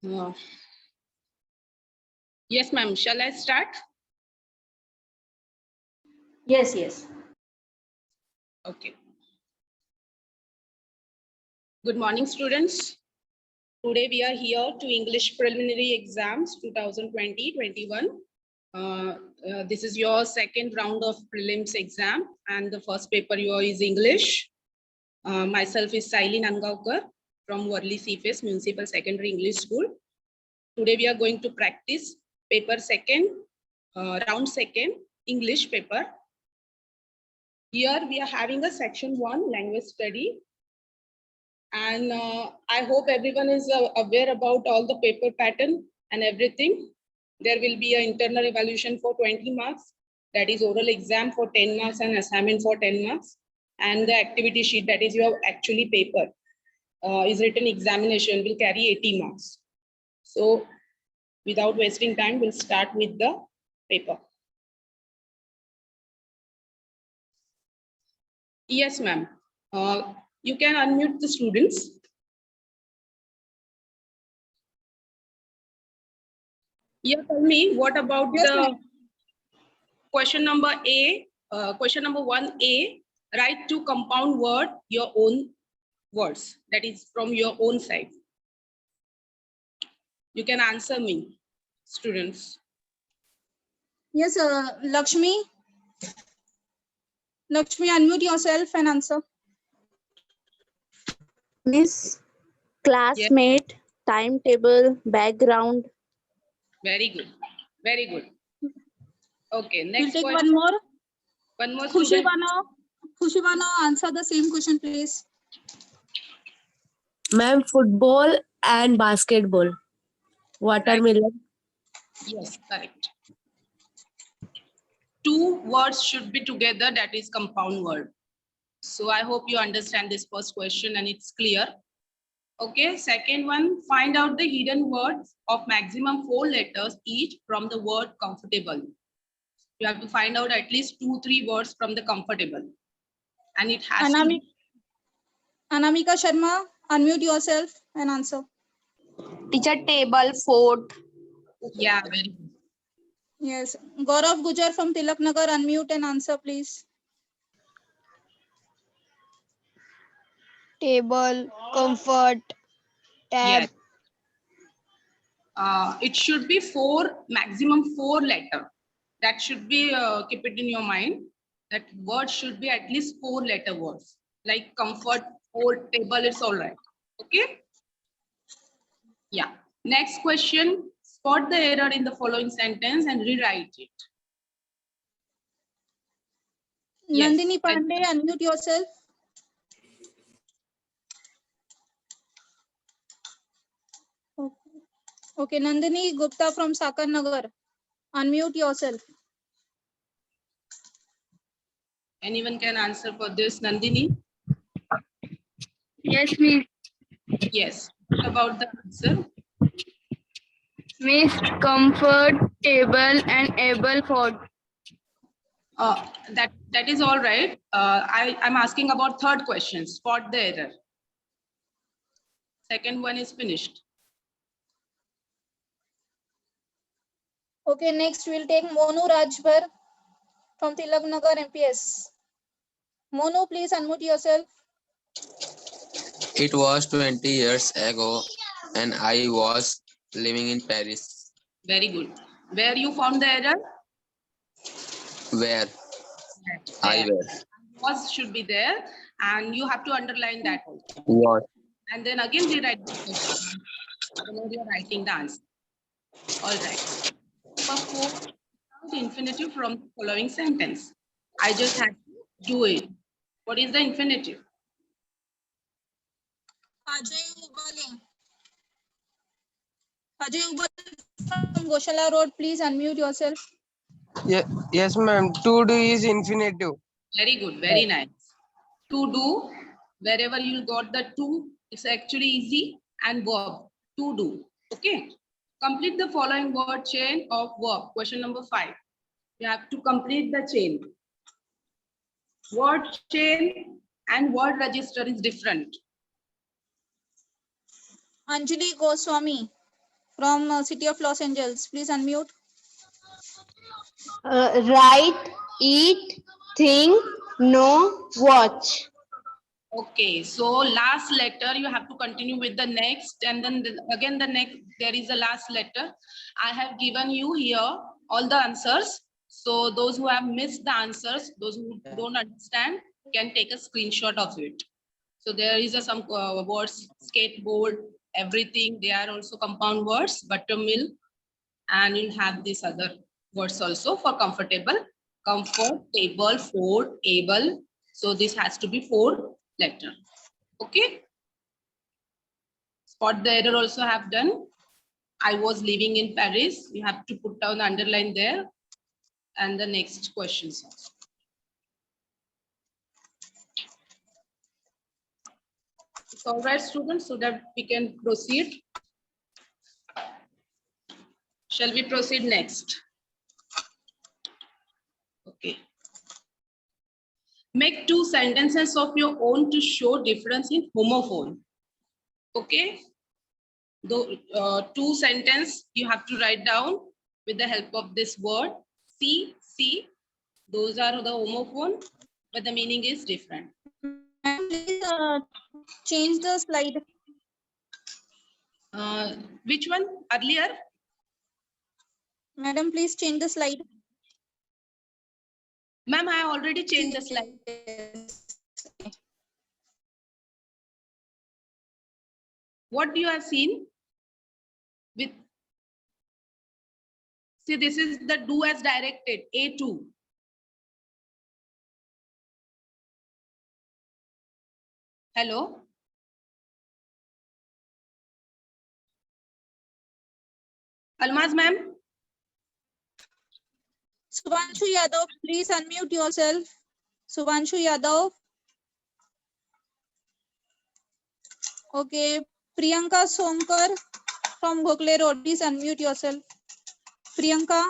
Uh, yes, ma'am. Shall I start? Yes, yes. Okay. Good morning, students. Today we are here to English preliminary exams 2020-21. This is your second round of prelims exam, and the first paper is English. Myself is Saili Nangaonkar from Worli CFS Municipal Secondary English School. Today we are going to practice paper second, round second, English paper. Here we are having a section 1 language study. And I hope everyone is aware about all the paper pattern and everything. There will be an internal evaluation for 20 marks. That is oral exam for 10 marks and assignment for 10 marks. And the activity sheet, that is your actually paper, is written examination, will carry 80 marks. So without wasting time, we'll start with the paper. Yes, ma'am. You can unmute the students. Yeah, tell me, what about the question number A, question number 1A, write to compound word your own words, that is from your own side. You can answer me, students. Yes, Lakshmi. Lakshmi, unmute yourself and answer. Miss, classmate, timetable, background. Very good. Very good. Okay, next We'll take question. one more. One more student. Khushibana, answer the same question, please. Ma'am, football and basketball. Watermelon. Yes, correct. Two words should be together, that is compound word. So I hope you understand this first question and it's clear. Okay, second one, find out the hidden words of maximum 4 letters each from the word comfortable. You have to find out at least 2-3 words from the comfortable. And it has to be. Anamika Sharma, unmute yourself and answer. Teacher, table, fort. Yeah, very good. Yes. Gaurav Gujar from Tilak Nagar, unmute and answer, please. Table, comfort, tab. Yes. It should be maximum 4 letter. That should be, keep it in your mind. That word should be at least 4 letter words. Like comfort, hold, table, it's all right. Okay. Yeah. Next question. Spot the error in the following sentence and rewrite it. Yes. Nandini Pandey, unmute yourself. Okay, Nandini Gupta from Sakar Nagar, unmute yourself. Anyone can answer for this, Nandini? Yes, Miss. Yes. What about the answer? Miss, comfort, table, and able for. That is all right. I'm asking about third question. Spot the error. Second one is finished. Okay, next we'll take Monu Rajbhar from Tilak Nagar MPS. Monu, please unmute yourself. It was 20 years ago and I was living in Paris. Very good. Where you found the error? Where? I were. Was should be there, and you have to underline that also. Was. And then again rewrite the question. You're writing the answer. All right. Perform the infinitive from the following sentence. I just had to do it. What is the infinitive? Ajay Ubale. Ajay Ubale from Goshala Road, please unmute yourself. Yes, ma'am. To do is infinitive. Very good. Very nice. To do, wherever you got the to, it's actually easy, and verb, to do. Okay. Complete the following word chain of verb. Question number 5. You have to complete the chain. Word chain and word register is different. Anjali Goswami. from City of Los Angeles. Please unmute. Write, eat, think, know, watch. Okay, so last letter, you have to continue with the next, and then again the next, there is a last letter. I have given you here all the answers. So those who have missed the answers, those who don't understand, can take a screenshot of it. So there is some words, skateboard, everything. They are also compound words, buttermilk, and you'll have these other words also for comfortable, comfort, table, fold, able. So this has to be 4 letter. Okay. Spot the error also have done. I was living in Paris. You have to put down the underline there. And the next questions also. It's all right, students, so that we can proceed. Shall we proceed next? Okay. Make 2 sentences of your own to show difference in homophone. Okay. The 2 sentences you have to write down with the help of this word. See, see. Those are the homophone, but the meaning is different. Please change the slide. Which one? Earlier? Madam, please change the slide. Ma'am, I already changed the slide. What you have seen? With see, this is the do as directed, A2. Hello? Almaz ma'am? Subhanshu Yadav, please unmute yourself. Subhanshu Yadav. Okay. Priyanka Sonkar from Gokle Road, please unmute yourself. Priyanka.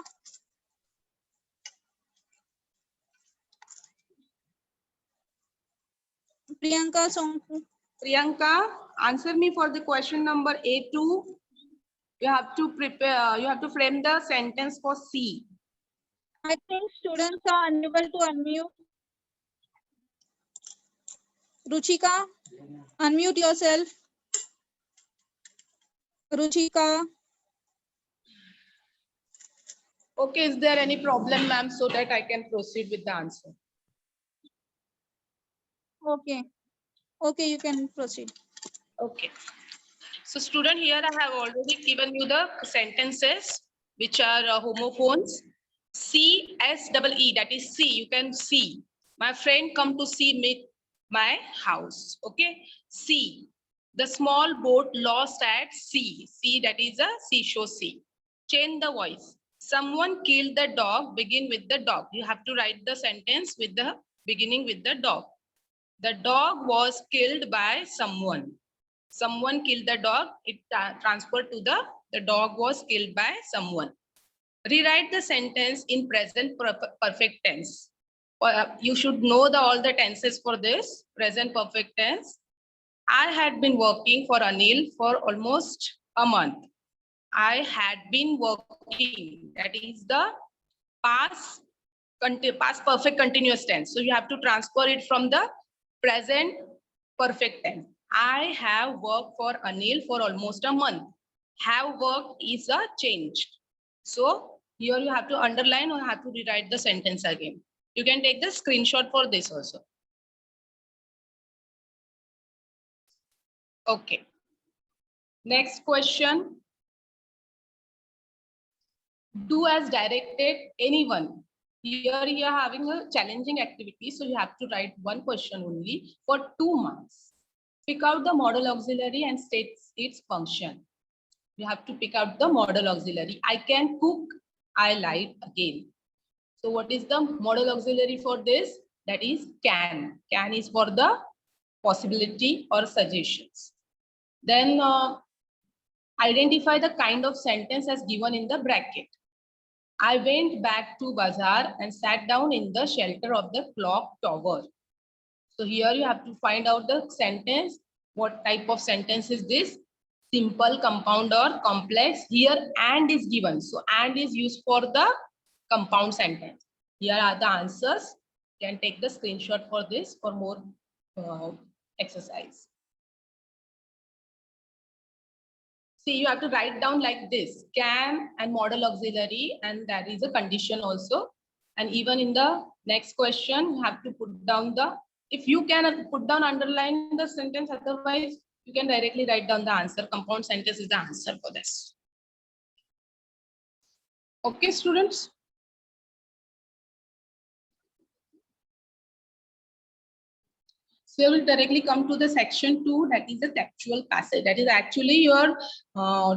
Priyanka Sonkar. Priyanka, answer me for the question number A2. You have to prepare, you have to frame the sentence for C. I think students are unable to unmute. Ruchika, unmute yourself. Ruchika. Okay, is there any problem, ma'am, so that I can proceed with the answer? Okay. Okay, you can proceed. Okay. So student, here I have already given you the sentences which are homophones. C, S, double E, that is C, you can see. My friend come to see me, my house, okay? C, the small boat lost at sea. C, that is a seashore sea. Change the voice. Someone killed the dog, begin with the dog. You have to write the sentence with the beginning with the dog. The dog was killed by someone. Someone killed the dog. It transferred to the dog was killed by someone. Rewrite the sentence in present perfect tense. You should know all the tenses for this present perfect tense. I had been working for Anil for almost a month. I had been working. That is the past perfect continuous tense. So you have to transfer it from the present perfect tense. I have worked for Anil for almost a month. Have worked is a change. So here you have to underline or have to rewrite the sentence again. You can take the screenshot for this also. Okay. Next question. Do as directed anyone. Here you are having a challenging activity, so you have to write one question only for 2 months. Pick out the model auxiliary and state its function. You have to pick out the model auxiliary. I can cook, I lied again. So what is the model auxiliary for this? That is can. Can is for the possibility or suggestions. Then identify the kind of sentence as given in the bracket. I went back to bazaar and sat down in the shelter of the clock tower. So here you have to find out the sentence. What type of sentence is this? simple, compound, or complex. Here and is given. So and is used for the compound sentence. Here are the answers. You can take the screenshot for this for more exercise. See, you have to write down like this: can and model auxiliary, and that is a condition also. And even in the next question, you have to put down the, if you can put down, underline the sentence, otherwise you can directly write down the answer. Compound sentence is the answer for this. Okay, students. So we will directly come to the section 2, that is the textual passage. That is actually your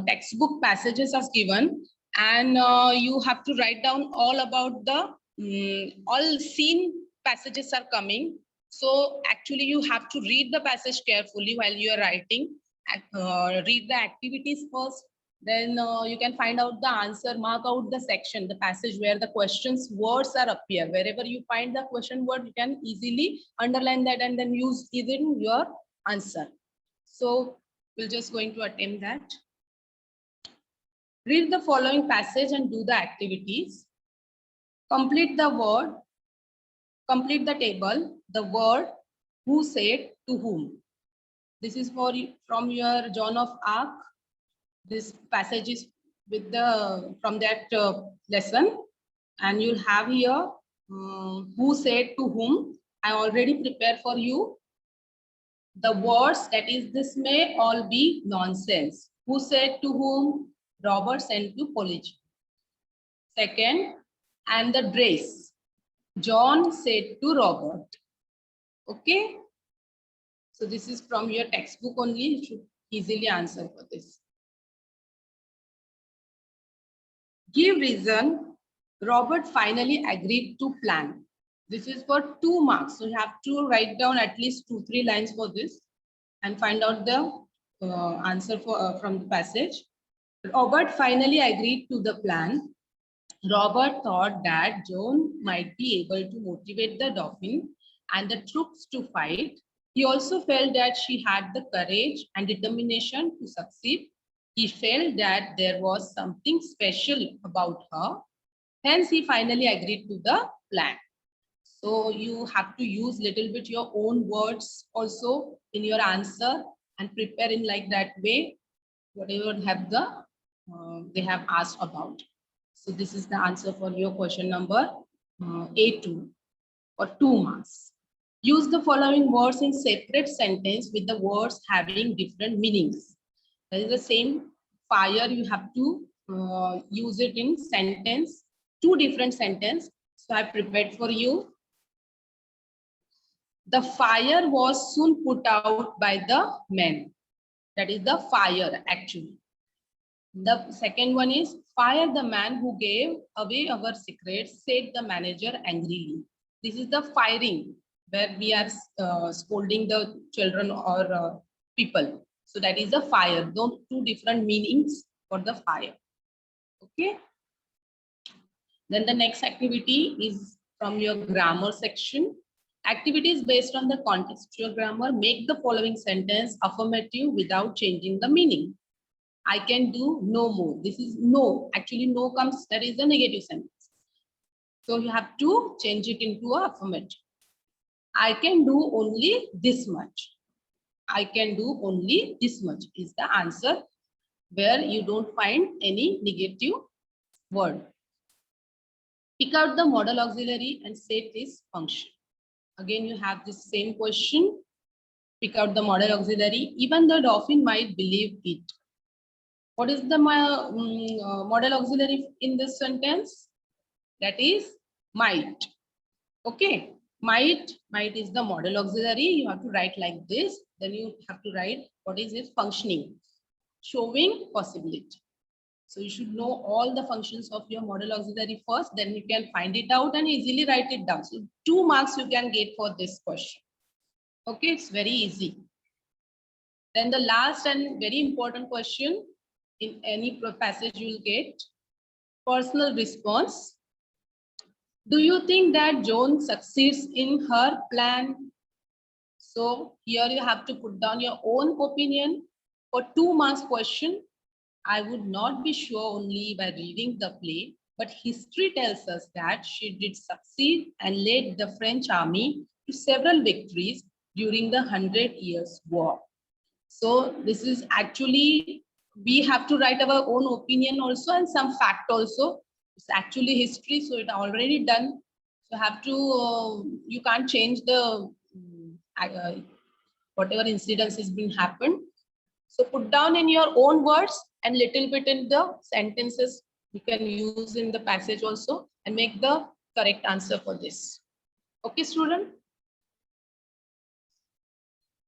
textbook passages as given, and you have to write down all about the all scene passages are coming. So actually you have to read the passage carefully while you are writing. Read the activities first. Then you can find out the answer, mark out the section, the passage where the questions words are appear. Wherever you find the question word, you can easily underline that and then use it in your answer. So we're just going to attempt that. Read the following passage and do the activities. Complete the word, complete the table, the word, who said, to whom. This is for from your Joan of Arc. This passage is with the from that lesson, and you'll have here who said to whom. I already prepared for you the words, that is, this may all be nonsense. Who said to whom? Robert sent to Polly. Second, and the dress. John said to Robert. Okay. So this is from your textbook only. You should easily answer for this. Give reason. Robert finally agreed to plan. This is for 2 marks. So you have to write down at least 2-3 lines for this and find out the answer for from the passage. Robert finally agreed to the plan. Robert thought that John might be able to motivate the Dauphin and the troops to fight. He also felt that she had the courage and determination to succeed. He felt that there was something special about her. Hence, he finally agreed to the plan. So you have to use little bit your own words also in your answer and prepare in like that way, whatever have the they have asked about. So this is the answer for your question number A2 for 2 marks. Use the following words in separate sentence with the words having different meanings. That is the same fire, you have to use it in sentence, 2 different sentences. So I prepared for you. The fire was soon put out by the men. That is the fire actually. The second one is fire the man who gave away our secrets, said the manager angrily. This is the firing where we are scolding the children or people. So that is the fire. Those 2 different meanings for the fire. Okay. Then the next activity is from your grammar section. Activities based on the contextual grammar. Make the following sentence affirmative without changing the meaning. I can do no more. This is no. Actually, no comes, that is a negative sentence. So you have to change it into an affirmative. I can do only this much. I can do only this much is the answer where you don't find any negative word. Pick out the model auxiliary and set its function. Again, you have this same question. Pick out the model auxiliary. Even the Dauphin might believe it. What is the model auxiliary in this sentence? That is might. Okay. Might is the model auxiliary. You have to write like this. Then you have to write what is its functioning. Showing possibility. So you should know all the functions of your model auxiliary first. Then you can find it out and easily write it down. So 2 marks you can get for this question. Okay. It's very easy. Then the last and very important question in any passage you will get. Personal response. Do you think that Joan succeeds in her plan? So here you have to put down your own opinion. For 2 marks question, I would not be sure only by reading the play, but history tells us that she did succeed and led the French army to several victories during the 100 Years' War. So this is actually, we have to write our own opinion also and some fact also. It's actually history, so it's already done. So have to, you can't change the whatever incidents has been happened. So put down in your own words and little bit in the sentences you can use in the passage also and make the correct answer for this. Okay, student?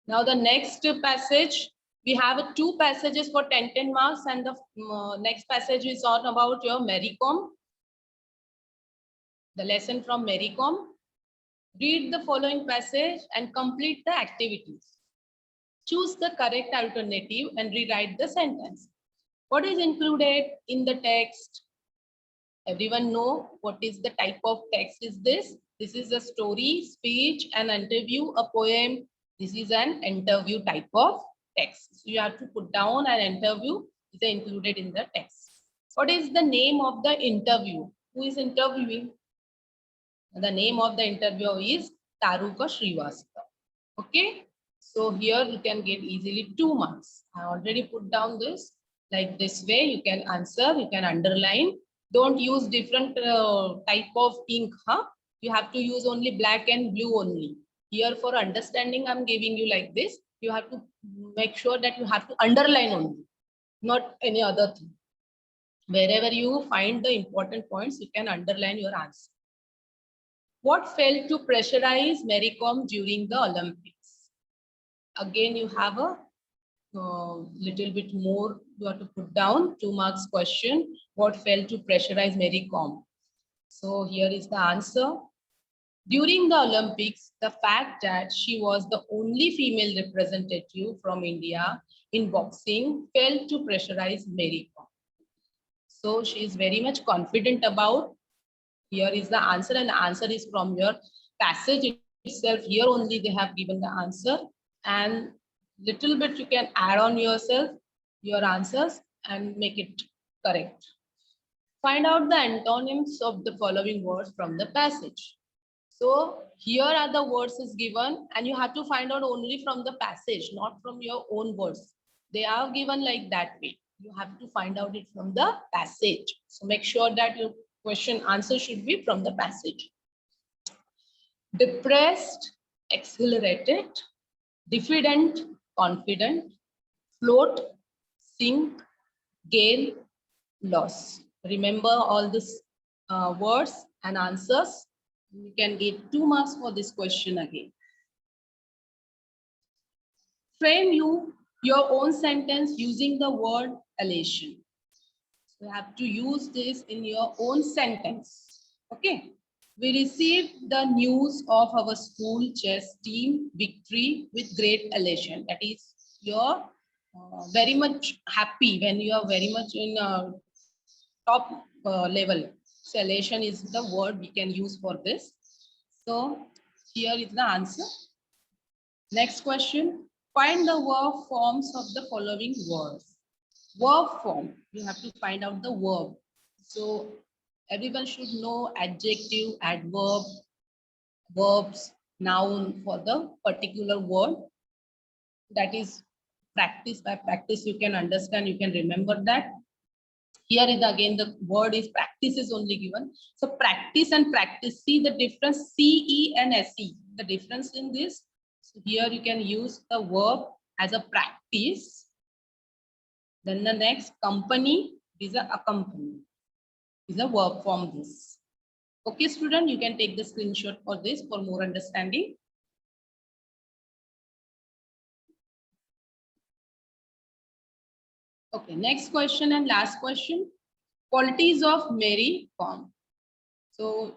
Now the next passage, we have 2 passages for 10 marks, and the next passage is on about your Mary Kom. The lesson from Mary Kom. Read the following passage and complete the activities. Choose the correct alternative and rewrite the sentence. What is included in the text? Everyone know what is the type of text is this? This is a story, speech, an interview, a poem. This is an interview type of text. So you have to put down an interview is included in the text. What is the name of the interview? Who is interviewing? The name of the interviewer is Taruka Srivastava. Okay. So here you can get easily 2 marks. I already put down this. Like this way you can answer, you can underline. Don't use different type of ink. You have to use only black and blue only. Here for understanding I'm giving you like this. You have to make sure that you have to underline only, not any other thing. Wherever you find the important points, you can underline your answer. What failed to pressurize Mary Kom during the Olympics? Again, you have a little bit more you have to put down. 2 marks question. What failed to pressurize Mary Kom? So here is the answer. During the Olympics, the fact that she was the only female representative from India in boxing failed to pressurize Mary Kom. So she is very much confident about. Here is the answer, and the answer is from your passage itself. Here only they have given the answer, and little bit you can add on yourself your answers and make it correct. Find out the antonyms of the following words from the passage. So here are the words is given, and you have to find out only from the passage, not from your own words. They are given like that way. You have to find out it from the passage. So make sure that your question answer should be from the passage. Depressed, exhilarated, diffident, confident, float, sink, gale, loss. Remember all these words and answers. You can get 2 marks for this question again. Frame your own sentence using the word elation. So you have to use this in your own sentence. Okay. We received the news of our school chess team victory with great elation. That is, you're very much happy when you are very much in top level. So elation is the word we can use for this. So here is the answer. Next question. Find the verb forms of the following words. Verb form. You have to find out the verb. So everyone should know adjective, adverb, verbs, noun for the particular word. That is practice. By practice, you can understand, you can remember that. Here is again the word is practice is only given. So practice and practice. See the difference, CE and SE. The difference in this. So here you can use the verb as a practice. Then the next company is a accompany. Is a verb form this. Okay, student, you can take the screenshot for this for more understanding. Okay, next question and last question. Qualities of Mary Kom. So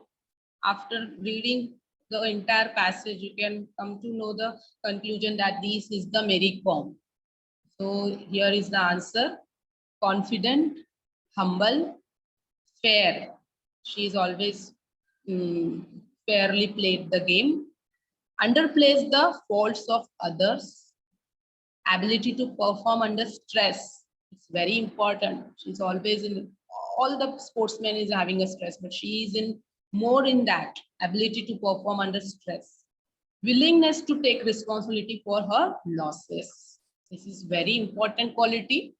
after reading the entire passage, you can come to know the conclusion that this is the Mary Kom. So here is the answer. Confident, humble, fair. She is always fairly played the game. Underplays the faults of others. ability to perform under stress. It's very important. She's always in, all the sportsmen is having a stress, but she is in more in that ability to perform under stress. Willingness to take responsibility for her losses. This is very important quality.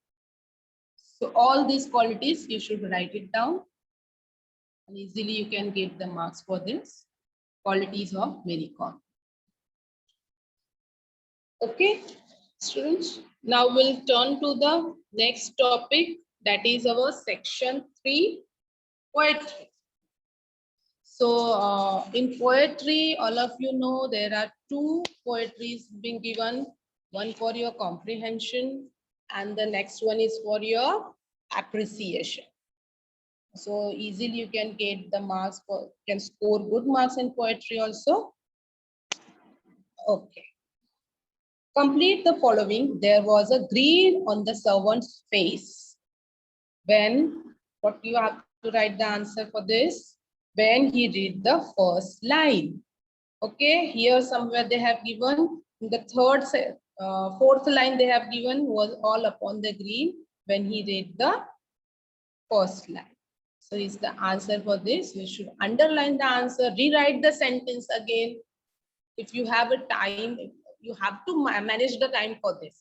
So all these qualities, you should write it down. And easily you can get the marks for this. Qualities of Mary Kom. Okay, students. Now we'll turn to the next topic. That is our section 3, poetry. So in poetry, all of you know there are 2 poetries being given. One for your comprehension and the next one is for your appreciation. So easily you can get the marks for, can score good marks in poetry also. Okay. Complete the following. There was a grin on the servant's face. When, what you have to write the answer for this? When he read the first line. Okay, here somewhere they have given in the fourth line they have given was all upon the green when he read the first line. So is the answer for this. You should underline the answer, rewrite the sentence again. If you have a time, you have to manage the time for this.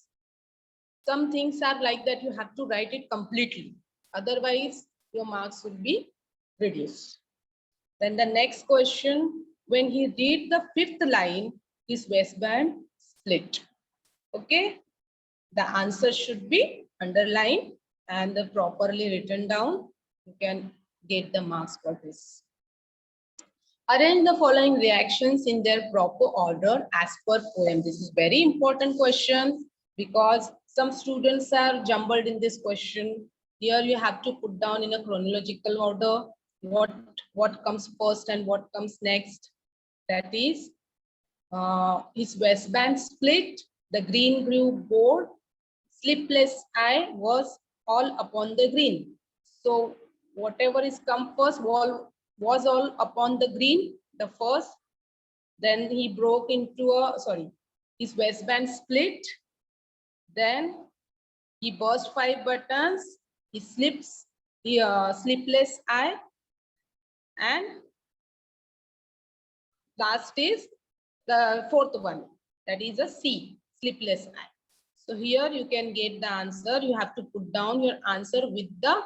Some things are like that, you have to write it completely. Otherwise, your marks will be reduced. Then the next question, when he read the 5th line, his waistband split. Okay, the answer should be underlined and properly written down. You can get the marks for this. Arrange the following reactions in their proper order as per poem. This is very important question because some students are jumbled in this question. Here you have to put down in a chronological order what comes first and what comes next. That is, his waistband split, the green grew bold, sleepless eye was all upon the green. So whatever is come first was all upon the green, the first. Then he broke into a, his waistband split. Then he burst 5 buttons, he sleepless eye, and last is the 4th one, that is a C, sleepless eye. So here you can get the answer. You have to put down your answer with the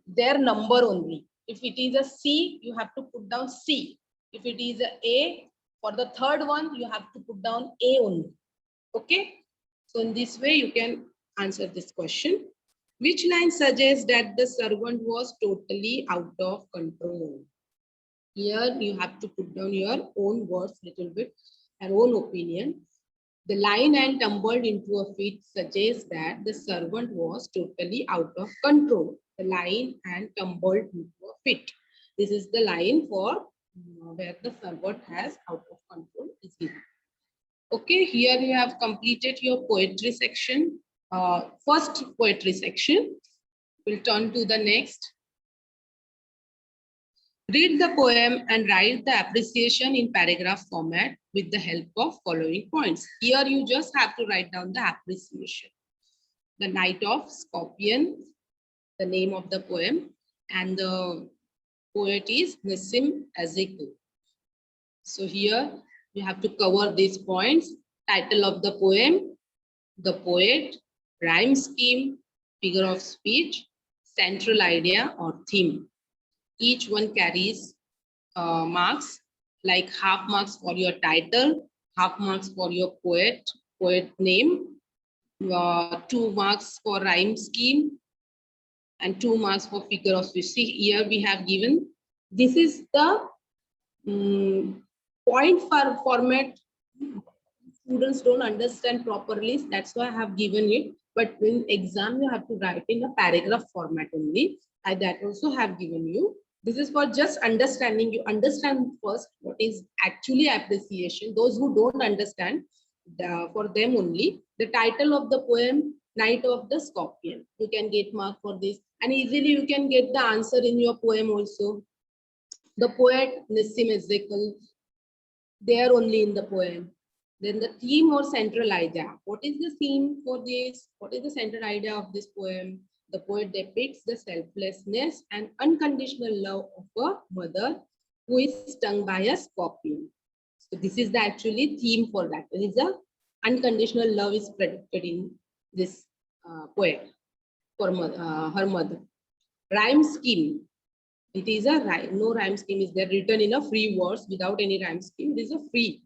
their number only. If it is a C, you have to put down C. If it is a, for the 3rd one, you have to put down A only. Okay. So in this way, you can answer this question. Which line suggests that the servant was totally out of control? Here you have to put down your own words little bit, and own opinion. The line "and tumbled into a fit" suggests that the servant was totally out of control. The line "and tumbled into a fit." This is the line for where the servant has out of control is given. Okay, here you have completed your poetry section. First poetry section. We'll turn to the next. Read the poem and write the appreciation in paragraph format with the help of following points. Here you just have to write down the appreciation. The Knight of Scorpion, the name of the poem, and the poet is Nassim Ezekiel. So here you have to cover these points. Title of the poem, the poet, rhyme scheme, figure of speech, central idea or theme. Each one carries marks, like half marks for your title, half marks for your poet name, 2 marks for rhyme scheme, and 2 marks for figure of speech. See, here we have given, this is the point format. Students don't understand properly, that's why I have given it. But in exam, you have to write in a paragraph format only. I that also have given you. This is for just understanding. You understand first what is actually appreciation. Those who don't understand, for them only. The title of the poem, Knight of the Scorpion. You can get mark for this. And easily you can get the answer in your poem also. The poet, Nassim Ezekiel, they are only in the poem. Then the theme or central idea. What is the theme for this? What is the central idea of this poem? The poet depicts the selflessness and unconditional love of a mother who is stung by a scorpion. So this is the actually theme for that. It is a unconditional love is predicted in this poem for her mother. Rhyme scheme. It is a rhyme. No rhyme scheme is there, written in a free verse without any rhyme scheme. It is a free.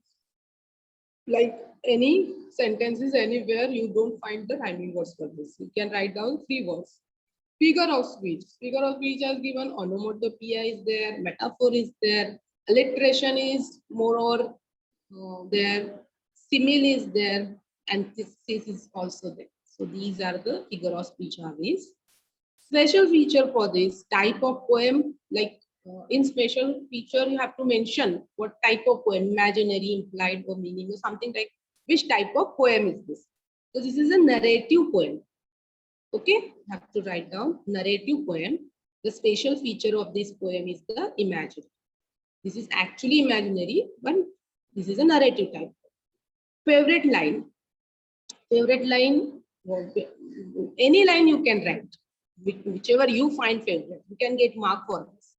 Like any sentences anywhere, you don't find the rhyming words for this. You can write down free words. Figure of speech. Figure of speech has given onomatopoeia is there, metaphor is there, alliteration is more or there, simile is there, antithesis is also there. So these are the figure of speech are these. Special feature for this type of poem, like in special feature, you have to mention what type of poem, imaginary, implied, or meaning, or something like which type of poem is this. So this is a narrative poem. Okay, have to write down narrative poem. The special feature of this poem is the imaginary. This is actually imaginary, but this is a narrative type. Favorite line. Favorite line, any line you can write, whichever you find favorite. You can get mark for this.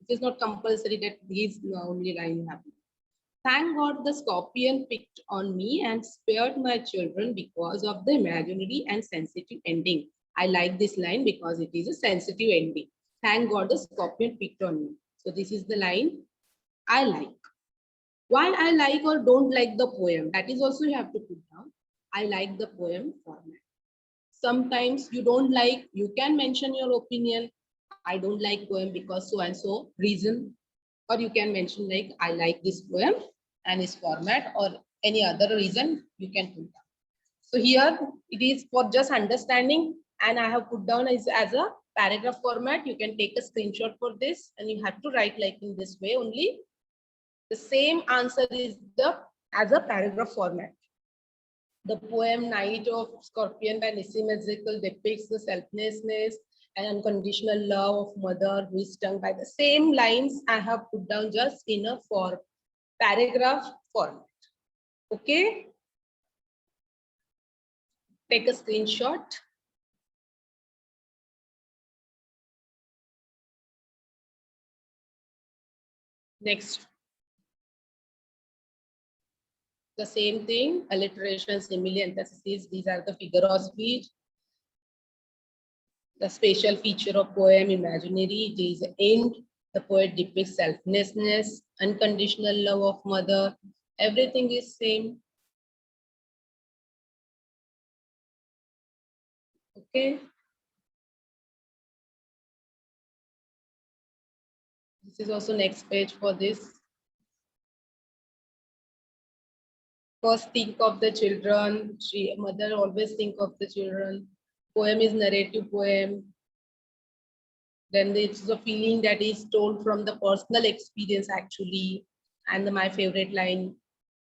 It is not compulsory that these the only line you have. Thank God the scorpion picked on me and spared my children because of the imaginary and sensitive ending. I like this line because it is a sensitive ending. Thank God the scorpion picked on me. So this is the line I like. Why I like or don't like the poem, that is also you have to put down. I like the poem format. Sometimes you don't like, you can mention your opinion. I don't like poem because so and so reason. Or you can mention like, I like this poem and its format, or any other reason you can put down. So here it is for just understanding, and I have put down as a paragraph format. You can take a screenshot for this and you have to write like in this way only. The same answer is as a paragraph format. The poem Night of Scorpion by Nissim Ezekiel depicts the selflessness and unconditional love of mother who is stung by the same lines I have put down just in a paragraph format. Okay. Take a screenshot. Next. The same thing, alliteration, simile, antithesis, these are the figure of speech. The special feature of poem, imaginary, it is end. The poet depicts selflessness, unconditional love of mother. Everything is same. Okay. This is also next page for this. First, think of the children. Mother always think of the children. Poem is narrative poem. Then it's a feeling that is told from the personal experience actually. And my favorite line,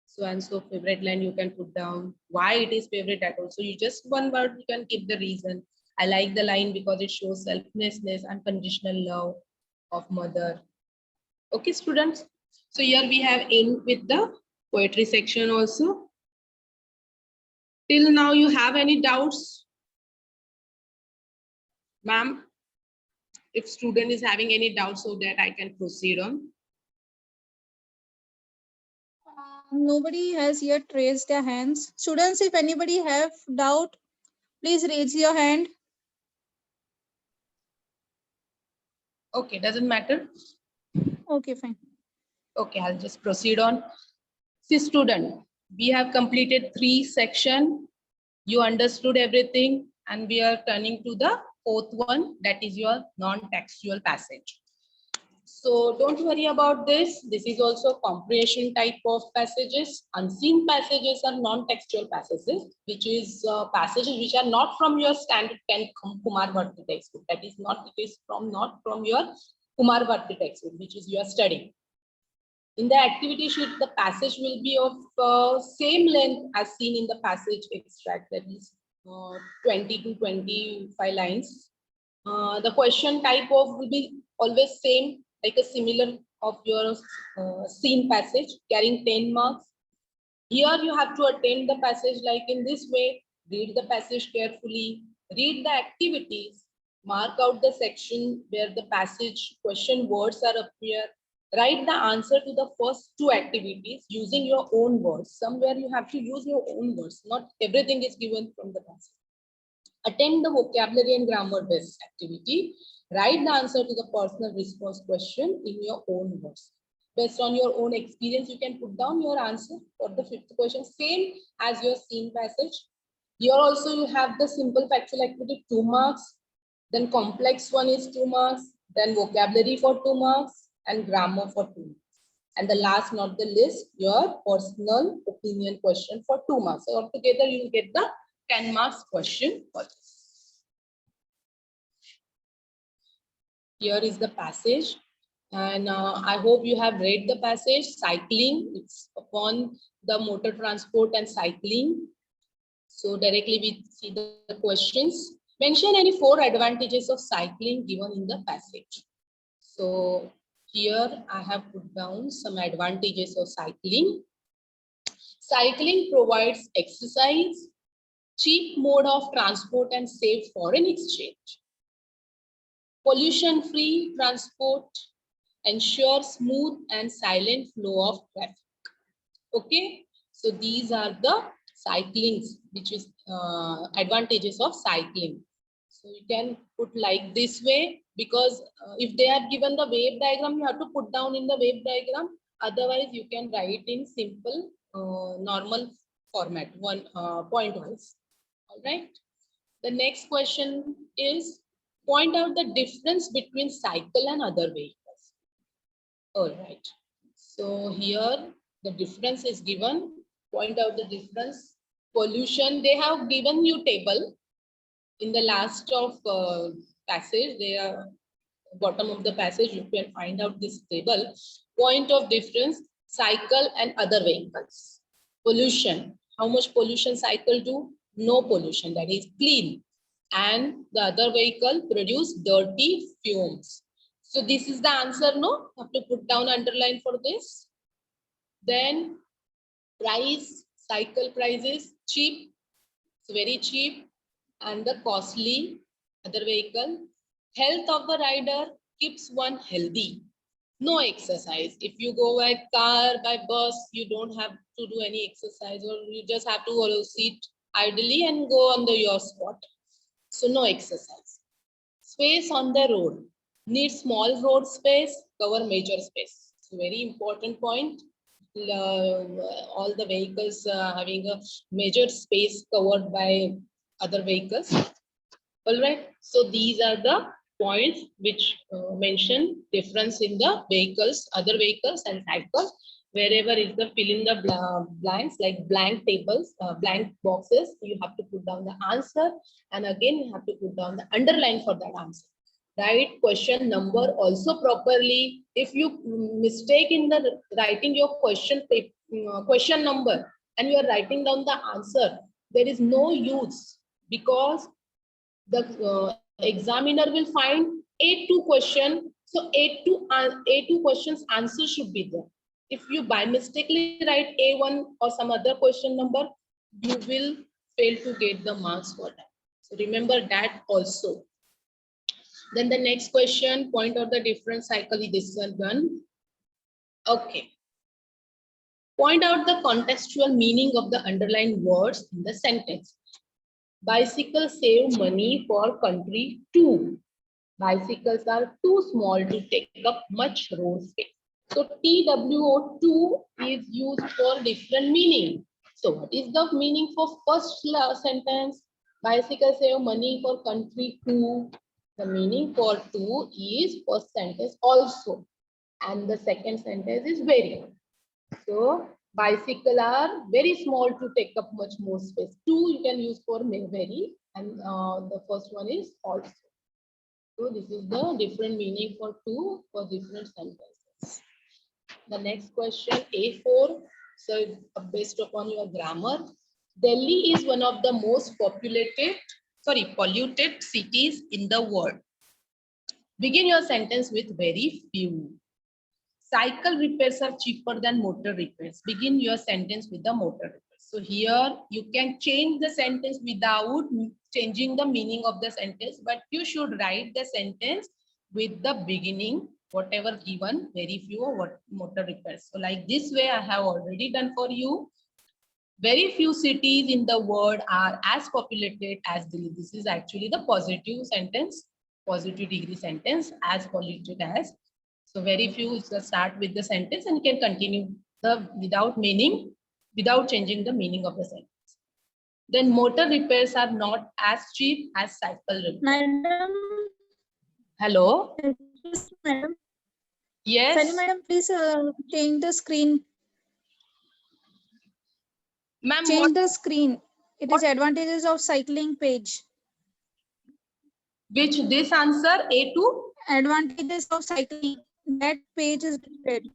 so and so favorite line you can put down. Why it is favorite that also. You just one word, you can give the reason. I like the line because it shows selflessness, unconditional love of mother. Okay, students. So here we have end with the poetry section also. Till now, you have any doubts? Ma'am, if student is having any doubts so that I can proceed on. Nobody has yet raised their hands. Students, if anybody have doubt, please raise your hand. Okay, doesn't matter. Okay, fine. Okay, I'll just proceed on. See, student, we have completed 3 sections. You understood everything, and we are turning to the 4th one, that is your non-textual passage. So don't worry about this. This is also comprehension type of passages. Unseen passages are non-textual passages, which is passages which are not from your standard Kumar Bharti textbook. That is not, it is not from your Kumar Bharti textbook, which is you are studying. In the activity sheet, the passage will be of same length as seen in the passage extract, that is 20 to 25 lines. The question type of will be always same, like a similar of your seen passage, carrying 10 marks. Here you have to attend the passage like in this way. Read the passage carefully. Read the activities. Mark out the section where the passage question words are appear. Write the answer to the first two activities using your own words. Somewhere you have to use your own words. Not everything is given from the passage. Attend the vocabulary and grammar based activity. Write the answer to the personal response question in your own words. Based on your own experience, you can put down your answer for the fifth question, same as your seen passage. Here also you have the simple factual activity, 2 marks. Then complex one is 2 marks. Then vocabulary for 2 marks and grammar for 2 marks. And the last, not the least, your personal opinion question for 2 marks. So altogether you will get the 10 marks question for this. Here is the passage. And I hope you have read the passage. Cycling, it's upon the motor transport and cycling. So directly we see the questions. Mention any 4 advantages of cycling given in the passage. So here I have put down some advantages of cycling. Cycling provides exercise, cheap mode of transport and safe foreign exchange. Pollution-free transport ensures smooth and silent flow of traffic. Okay, so these are the cyclings, which is advantages of cycling. So you can put like this way, because if they have given the wave diagram, you have to put down in the wave diagram. Otherwise, you can write in simple normal format, one point wise. All right. The next question is, point out the difference between cycle and other vehicles. All right. So here the difference is given. Point out the difference. Pollution, they have given you table in the last of passage. They are bottom of the passage. You can find out this table. Point of difference: cycle and other vehicles. Pollution. How much pollution cycle do? No pollution. That is clean. And the other vehicle produce dirty fumes. So this is the answer, no? Have to put down underline for this. Then price, cycle prices, cheap, it's very cheap, and the costly, other vehicle. Health of the rider keeps one healthy. No exercise. If you go by car, by bus, you don't have to do any exercise, or you just have to sit idly and go on your spot. So no exercise. Space on the road. Need small road space, cover major space. It's a very important point. All the vehicles having a major space covered by other vehicles. All right. So these are the points which mention difference in the vehicles, other vehicles and cycles. Wherever is the fill in the blanks, like blank tables, blank boxes, you have to put down the answer, and again you have to put down the underline for that answer. Write question number also properly. If you mistake in the writing your question number and you are writing down the answer, there is no use, because the examiner will find A2 question. So A2 questions answer should be there. If you by mistakenly write A1 or some other question number, you will fail to get the marks for that. So remember that also. Then the next question, point out the different cycle. This is done. Okay. Point out the contextual meaning of the underlined words in the sentence. Bicycle save money for country too. Bicycles are too small to take up much road space. So TWO2 is used for different meaning. So what is the meaning for first sentence? Bicycle save money for country too. The meaning for two is first sentence also. And the second sentence is very. So bicycle are very small to take up much more space. Two you can use for very, and the first one is also. So this is the different meaning for two for different sentences. The next question, A4. So based upon your grammar, Delhi is one of the most polluted cities in the world. Begin your sentence with very few. Cycle repairs are cheaper than motor repairs. Begin your sentence with the motor repairs. So here you can change the sentence without changing the meaning of the sentence, but you should write the sentence with the beginning, whatever given, very few or what motor repairs. So like this way I have already done for you. Very few cities in the world are as populated as Delhi. This is actually the positive sentence, positive degree sentence, as polluted as. So very few start with the sentence and can continue the without meaning, without changing the meaning of the sentence. Then motor repairs are not as cheap as cycle repairs. Madam, Hello? yes, madam. Yes. Sunny madam, please change the screen. Ma'am, Change the screen. It is advantages of cycling page. which this answer A2? Advantages of cycling. That page is displayed.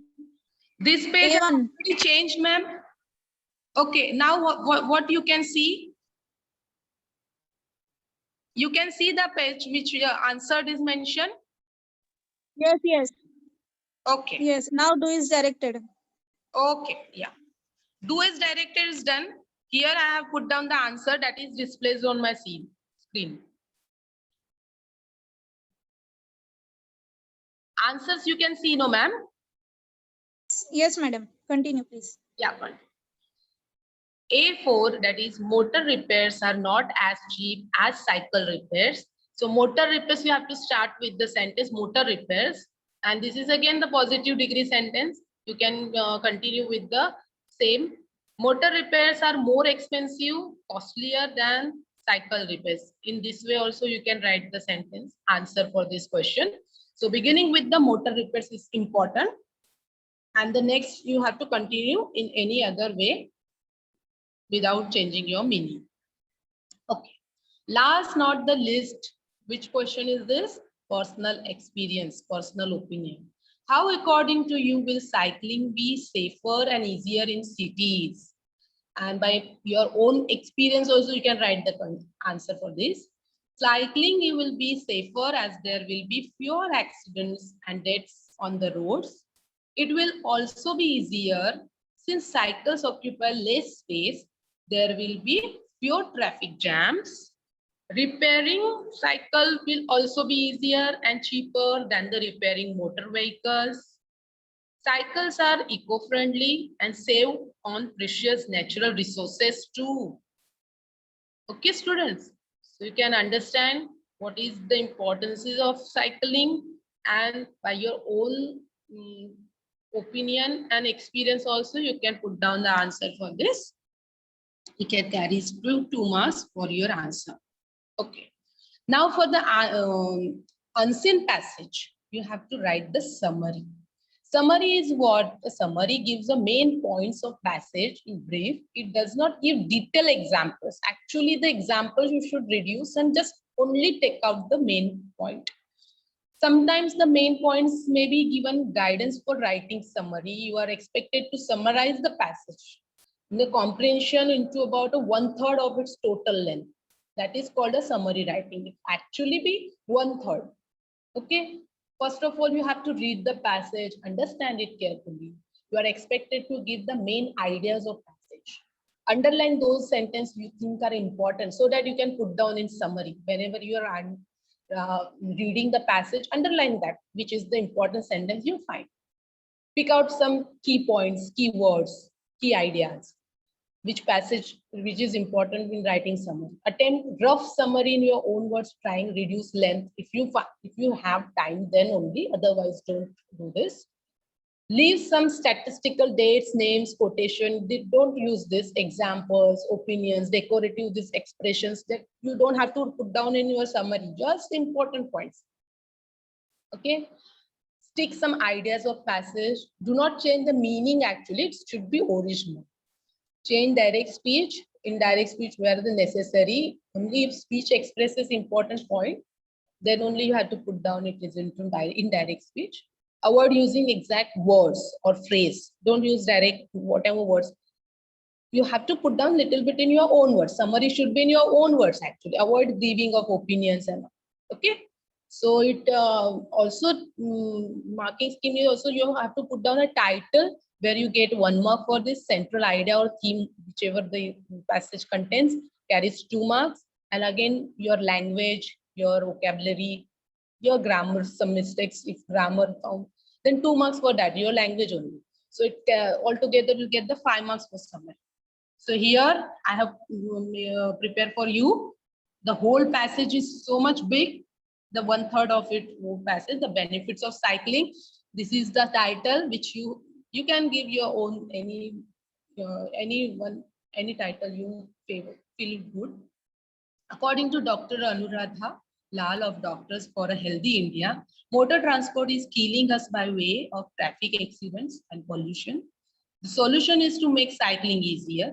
This page has A1. already changed, ma'am. Okay, now what you can see? You can see the page which your answer is mentioned. Yes, yes. Okay, Yes. Now do is directed. okay, yeah. Do as directed is done. Here I have put down the answer that is displayed on my screen. Answers you can see, no, ma'am? Yes, madam. Continue, please. Yeah, fine. A4, that is motor repairs are not as cheap as cycle repairs. So motor repairs, you have to start with the sentence motor repairs. And this is again the positive degree sentence. You can continue with the same. Motor repairs are more expensive, costlier than cycle repairs. In this way also you can write the sentence answer for this question. So beginning with the motor repairs is important. And the next you have to continue in any other way without changing your meaning. Okay. Last not the least, which question is this? Personal experience, personal opinion. How according to you will cycling be safer and easier in cities? And by your own experience also you can write the answer for this. Cycling you will be safer as there will be fewer accidents and deaths on the roads. It will also be easier since cycles occupy less space. There will be fewer traffic jams. Repairing cycle will also be easier and cheaper than the repairing motor vehicles. Cycles are eco-friendly and save on precious natural resources too. Okay, students. So you can understand what is the importance of cycling, and by your own opinion and experience also you can put down the answer for this. You can carry 2 marks for your answer. Okay. Now for the unseen passage, you have to write the summary. Summary is what? The summary gives the main points of passage in brief. It does not give detailed examples. Actually, the examples you should reduce and just only take out the main point. Sometimes the main points may be given guidance for writing summary. You are expected to summarize the passage in the comprehension into about 1/3 of its total length. That is called a summary writing. It actually be 1/3. Okay. First of all, you have to read the passage, understand it carefully. You are expected to give the main ideas of passage. Underline those sentences you think are important so that you can put down in summary. Whenever you are reading the passage, underline that, which is the important sentence you find. Pick out some key points, key words, key ideas. Which passage, which is important in writing summary. Attempt rough summary in your own words, trying reduce length. If you have time, then only, otherwise don't do this. Leave some statistical dates, names, quotation. They don't use this, examples, opinions, decorative, these expressions that you don't have to put down in your summary, just important points. Okay. Stick some ideas of passage. Do not change the meaning actually, it should be original. Change direct speech, indirect speech where the necessary. Only if speech expresses important point, then only you have to put down it is into indirect speech. Avoid using exact words or phrase. Don't use direct whatever words. You have to put down little bit in your own words. Summary should be in your own words actually. Avoid giving of opinions and all. Okay. So it also marking scheme is also you have to put down a title where you get 1 mark for this central idea or theme, whichever the passage contains, carries 2 marks. And again, your language, your vocabulary, your grammar, some mistakes, if grammar found, then 2 marks for that, your language only. So it altogether you get the 5 marks for summary. So here I have prepared for you. The whole passage is so much big. The 1/3 of it whole passage, the benefits of cycling. This is the title which you can give your own any title you feel good. According to Dr. Anuradha Lal of Doctors for a Healthy India, motor transport is killing us by way of traffic accidents and pollution. The solution is to make cycling easier.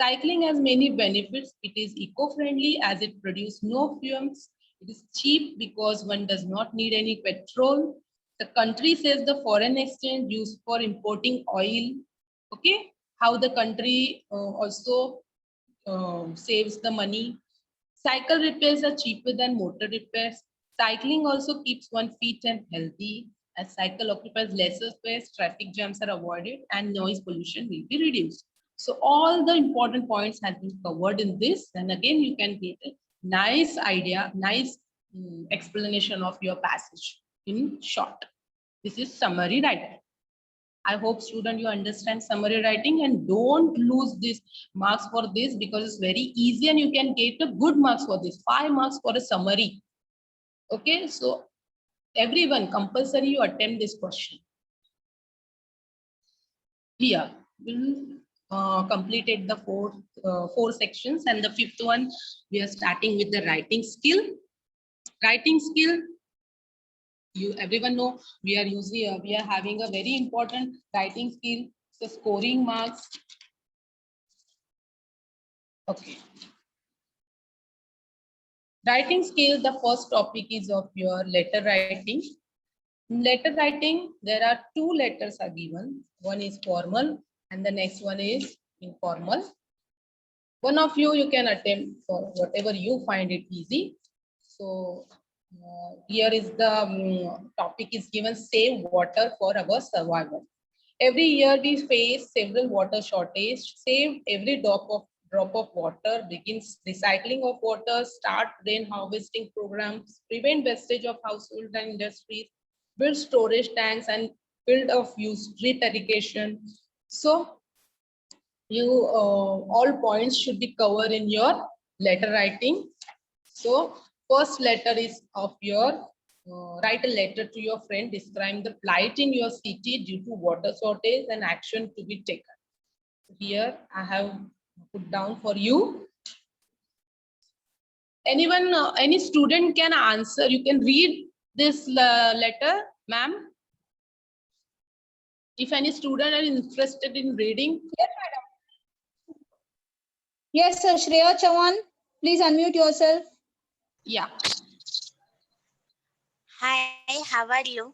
Cycling has many benefits. It is eco-friendly as it produces no fumes. It is cheap because one does not need any petrol. The country says the foreign exchange used for importing oil. Okay, how the country also saves the money. Cycle repairs are cheaper than motor repairs. Cycling also keeps one fit and healthy. As cycle occupies lesser space, traffic jams are avoided and noise pollution will be reduced. So all the important points have been covered in this. And again, you can get a nice idea, nice explanation of your passage in short. This is summary writing. I hope student you understand summary writing and don't lose this marks for this because it's very easy and you can get a good marks for this. 5 marks for a summary. Okay, so everyone compulsory you attempt this question. Here we'll completed the four sections and the 5th one we are starting with the writing skill. Writing skill. You everyone know we are having a very important writing skill. So scoring marks. Okay. Writing skill, the first topic is of your letter writing. In letter writing, there are 2 letters are given. One is formal and the next one is informal. One of you can attempt for whatever you find it easy. So here is the topic is given, save water for our survival. Every year we face several water shortage. Save every drop of water, begins recycling of water, start rain harvesting programs, prevent wastage of household and industries, build storage tanks and build of use drip irrigation. So you all points should be covered in your letter writing. So first letter is of your write a letter to your friend describing the plight in your city due to water shortage and action to be taken. Here I have put down for you. Anyone, any student can answer. You can read this letter, ma'am. If any student are interested in reading. Yes, madam. Yes, sir. Shreya Chavan, please unmute yourself. Yeah. Hi, how are you?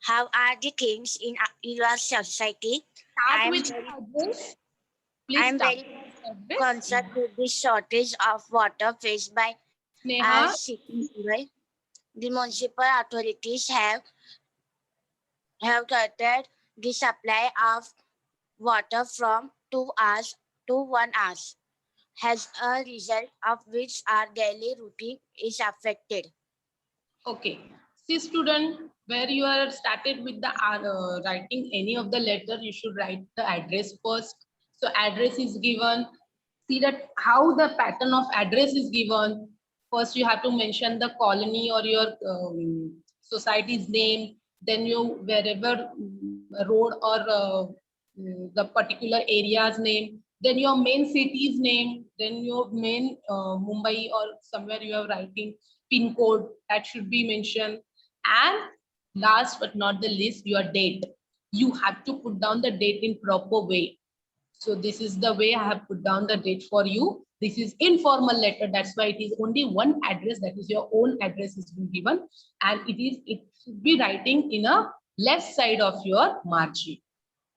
How are the things in your society? Start with address. Please I'm start. very concerned with the shortage of water faced by our city. The municipal authorities have curtailed the supply of water from 2 hours to 1 hour, as a result of which our daily routine is affected. Okay. See student, where you are started with the writing any of the letter, you should write the address first. So address is given. See that how the pattern of address is given. First you have to mention the colony or your society's name. Then you wherever road or the particular area's name. Then your main city's name. Then your main Mumbai or somewhere you are writing pin code that should be mentioned. And last but not the least, your date. You have to put down the date in proper way. So this is the way I have put down the date for you. This is informal letter. That's why it is only one address. That is your own address is being given. And it should be writing in a left side of your margin.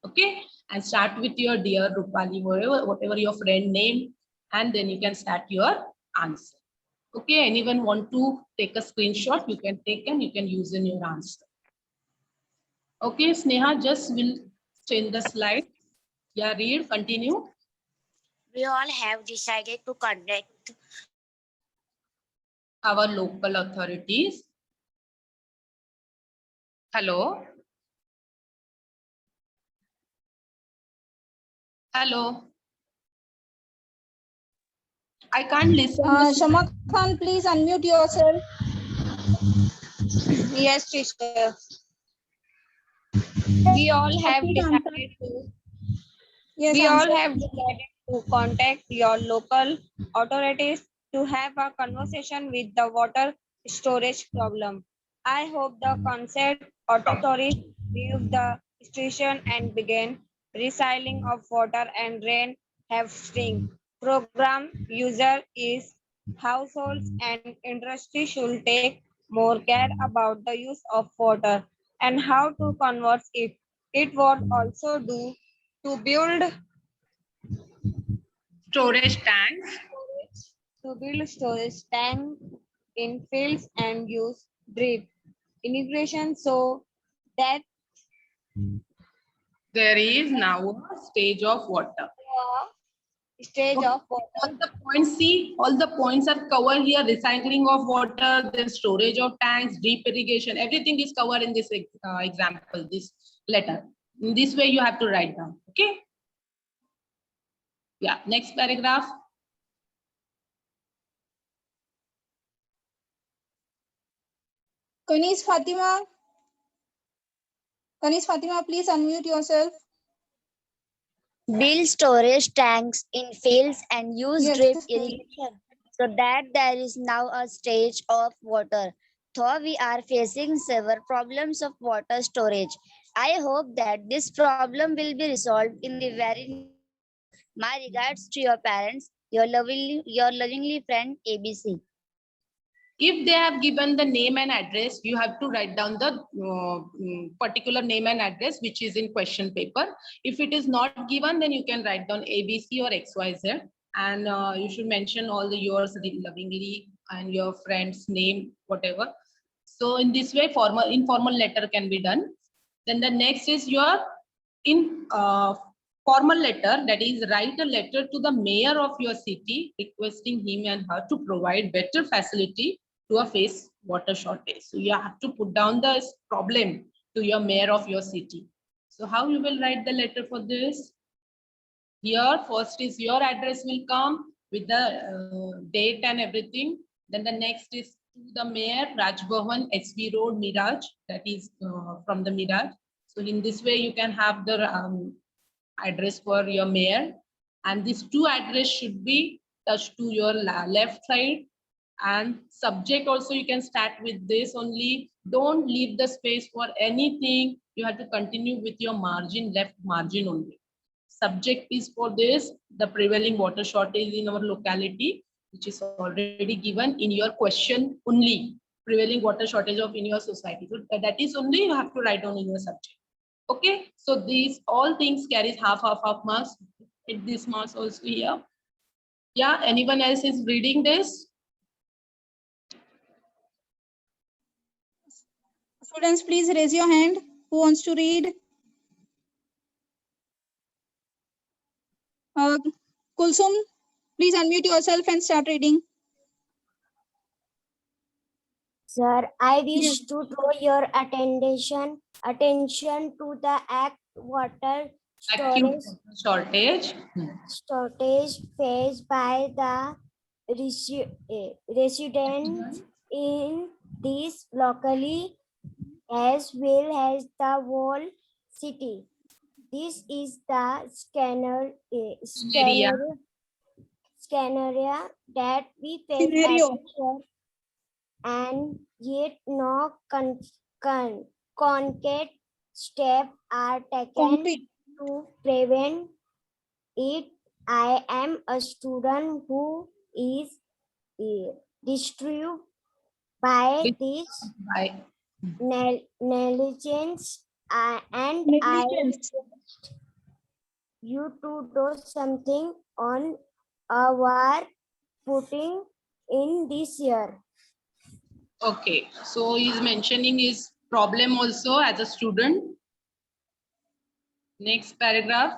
Okay. And start with your dear Rupali, whatever your friend name. And then you can start your answer. Okay, anyone want to take a screenshot? You can take and you can use in your answer. Okay, Sneha, just will change the slide. Yeah, read, continue. We all have decided to conduct Our local authorities. Hello. Hello. I can't listen. Shama Khan, please unmute yourself. Yes, teacher. We all have Please answer. decided to Yes, We all answer. have decided to contact your local authorities to have a conversation with the water storage problem. I hope the concerned authorities review the situation and begin recycling of water and rain harvesting program. User is households and industry should take more care about the use of water and how to convert it. It would also do to build Storage tanks. storage tank in fields and use drip irrigation so that There is now a stage of water. stage Okay. of water All the points, see, all the points are covered here. Recycling of water, then storage of tanks, drip irrigation, everything is covered in this example, this letter. In this way, you have to write down. Okay. Yeah. Next paragraph. Kanis Fatima. Kanis Fatima, please unmute yourself. build storage tanks in fields and use Yes. drip irrigation so that there is now a stage of water. Though we are facing several problems of water storage, I hope that this problem will be resolved in the very near future. My regards to your parents, your lovingly friend ABC. If they have given the name and address, you have to write down the particular name and address which is in question paper. If it is not given, then you can write down ABC or XYZ, and you should mention all the yours lovingly and your friend's name, whatever. So in this way, informal letter can be done. Then the next is your formal letter, that is write a letter to the mayor of your city requesting him and her to provide better facility to a face water shortage. So you have to put down the problem to your mayor of your city. So how you will write the letter for this? Here first is your address will come with the date and everything. Then the next is to the mayor, Raj Bhavan, SV Road, Miraj, that is from the Miraj. So in this way you can have the address for your mayor, and these two address should be touched to your left side, and subject also you can start with this only. Don't leave the space for anything. You have to continue with your margin, left margin only. Subject is for this, the prevailing water shortage in our locality, which is already given in your question only. Prevailing water shortage of in your society. So that is only you have to write down in your subject. Okay, so these all things carries half marks. Hit this marks also here. Yeah, anyone else is reading this? Students, please raise your hand. Who wants to read? Kulsum, please unmute yourself and start reading. Sir, I wish Yes. to draw your attention to the water Acute storage shortage. faced by the residents in this locally as well as the whole city. This is the scenario that we face Scenario. every year, and yet no concrete steps are taken Concrete. to prevent it. I am a student who is disturbed by this By negligence, and I Negligence. request you to do something on our putting in this year. Okay, so he's mentioning his problem also as a student. Next paragraph.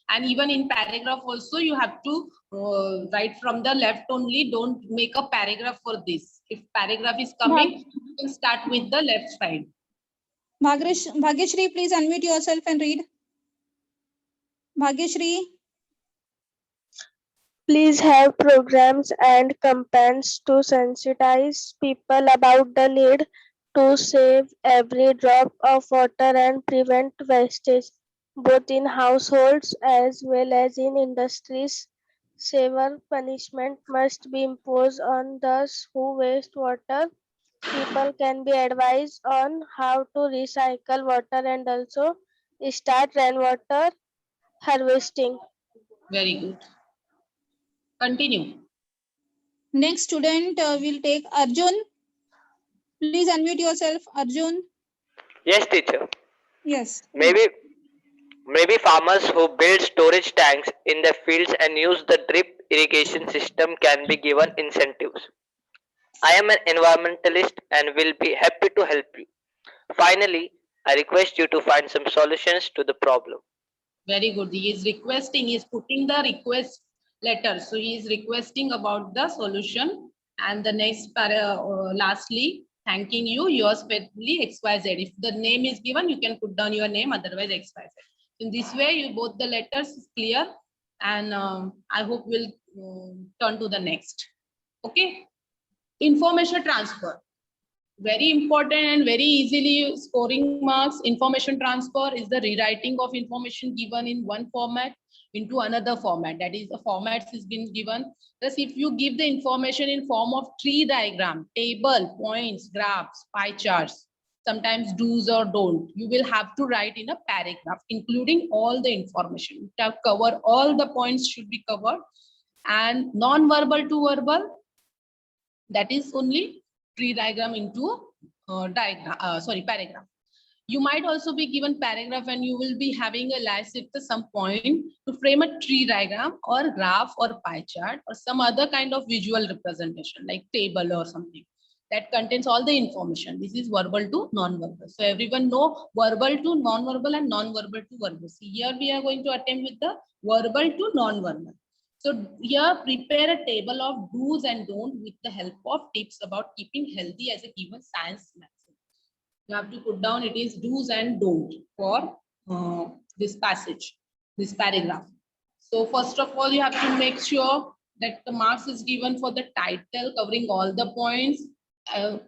And even in paragraph also, you have to write from the left only. Don't make a paragraph for this. If paragraph is coming, you can start with the left side. Bhagyashri, please unmute yourself and read. Bhagyashri. Please have programs and campaigns to sensitize people about the need to save every drop of water and prevent wastage, both in households as well as in industries. Severe punishment must be imposed on those who waste water. People can be advised on how to recycle water and also start rainwater harvesting. Very good. Continue. Next student will take Arjun. Please unmute yourself, Arjun. Yes, teacher. Yes. Maybe farmers who build storage tanks in their fields and use the drip irrigation system can be given incentives. I am an environmentalist and will be happy to help you. Finally, I request you to find some solutions to the problem. Very good. He is requesting, he is putting the request letter. So he is requesting about the solution. And the next lastly, thanking you, yours faithfully, XYZ. If the name is given, you can put down your name, otherwise XYZ. In this way, you both the letters is clear. And I hope we'll turn to the next. Okay. Information transfer. Very important and very easily scoring marks. Information transfer is the rewriting of information given in one format into another format. That is, the formats is been given. Thus, if you give the information in form of tree diagram, table, points, graphs, pie charts, sometimes do's or don't, you will have to write in a paragraph, including all the information. You have to cover all the points should be covered. And non-verbal to verbal, that is only tree diagram into paragraph. You might also be given paragraph and you will be having a list at some point to frame a tree diagram or graph or pie chart or some other kind of visual representation like table or something that contains all the information. This is verbal to non-verbal. So everyone know verbal to non-verbal and non-verbal to verbal. See, here we are going to attempt with the verbal to non-verbal. So here prepare a table of do's and don'ts with the help of tips about keeping healthy as a given science maxim. You have to put down it is do's and don'ts for this passage, this paragraph. So first of all, you have to make sure that the marks is given for the title covering all the points,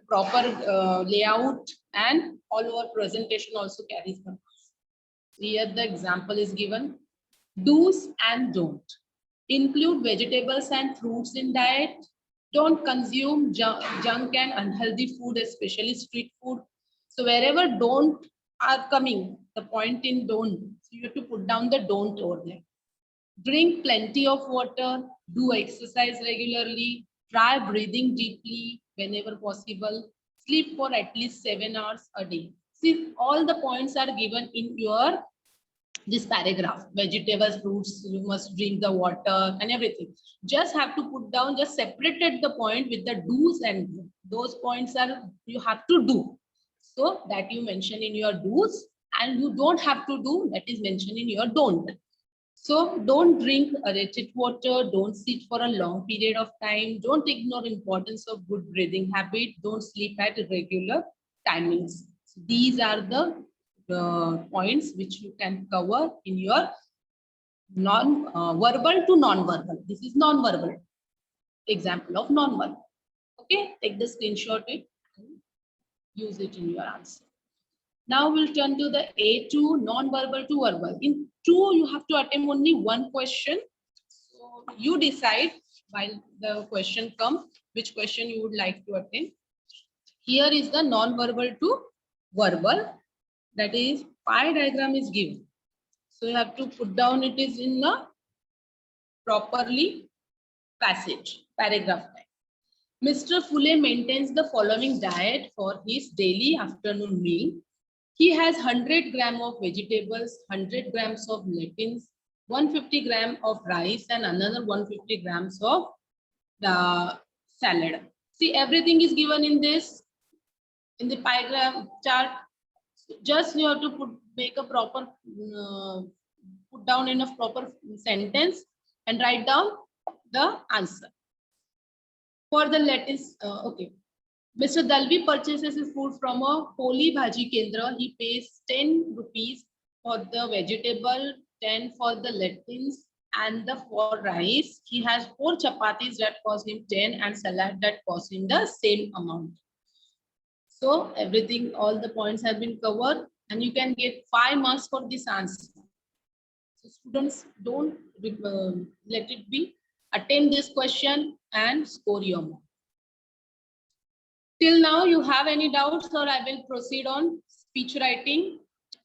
proper layout, and all over presentation also carries the marks. Here the example is given. Do's and don'ts. Include vegetables and fruits in diet. Don't consume junk and unhealthy food, especially street food. So wherever don't are coming, the point in don't, so you have to put down the don't over there. Drink plenty of water, do exercise regularly, try breathing deeply whenever possible, sleep for at least 7 hours a day. See, all the points are given in your this paragraph. Vegetables, fruits, you must drink the water and everything. Just have to put down, just separated the point with the do's and don'ts. Those points are you have to do. So that you mention in your do's, and you don't have to do, that is mentioned in your don't. So don't drink wretched water, don't sit for a long period of time, don't ignore importance of good breathing habit, don't sleep at irregular timings. So these are the points which you can cover in your non-verbal to non-verbal. This is non-verbal example of non-verbal. Okay, take the screenshot it and use it in your answer. Now we'll turn to the A2, non-verbal to verbal. In 2, you have to attempt only one question. So you decide while the question comes, which question you would like to attempt. Here is the non-verbal to verbal. That is, pie diagram is given. So you have to put down it is in the properly passage, paragraph time. Mr. Phule maintains the following diet for his daily afternoon meal. He has 100 grams of vegetables, 100 grams of lentils, 150 grams of rice, and another 150 grams of salad. See, everything is given in this, in the pie graph chart. Just you have to make a proper, put down in a proper sentence and write down the answer. For the lettuce, okay. Mr. Dalvi purchases his food from a Poli Bhaji Kendra. He pays 10 rupees for the vegetable, 10 for the lettuce, and the for rice. He has 4 chapatis that cost him 10 and salad that cost him the same amount. So everything, all the points have been covered, and you can get 5 marks for this answer. So students, don't let it be. Attempt this question and score your mark. Till now, you have any doubts, or I will proceed on speech writing.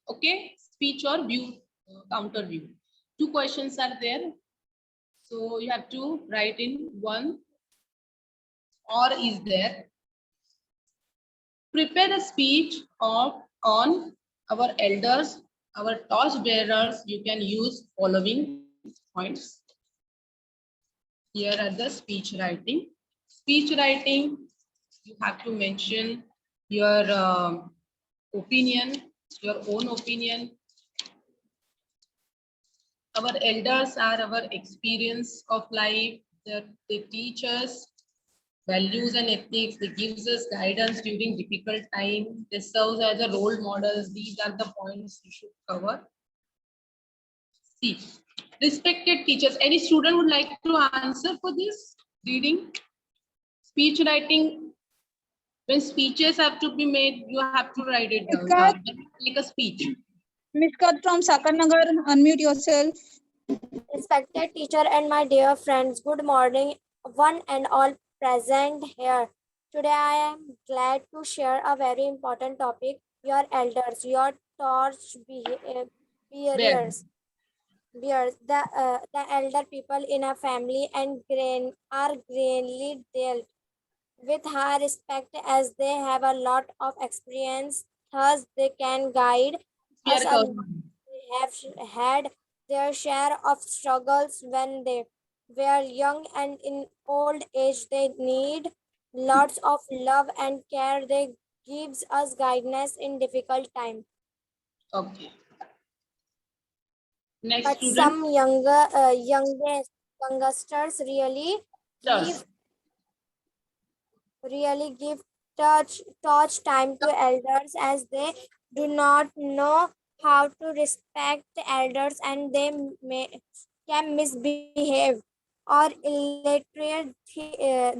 Okay, speech or view, counter view. 2 questions are there. So you have to write in one or is there. Prepare a speech on our elders, our torch bearers. You can use following points. Here are the speech writing. Speech writing, you have to mention your opinion, your own opinion. Our elders are our experience of life. They teach us values and ethics. They gives us guidance during difficult times. They serve as a role models. These are the points you should cover. See, respected teachers. Any student would like to answer for this reading? Speech writing. When speeches have to be made, you have to write it down. Make a speech. Mishkat from Sakarnagar, unmute yourself. Respected teacher and my dear friends, good morning, one and all present here. Today I am glad to share a very important topic, your elders, your torch bearers. The elder people in a family and are greatly dealt with high respect as they have a lot of experience, thus they can guide us. They have had their share of struggles when they were young, and in old age they need lots of love and care. They gives us guidance in difficult time. Okay. Next But student. some youngsters really give touch time to elders as they do not know how to respect elders, and they can misbehave or illiterate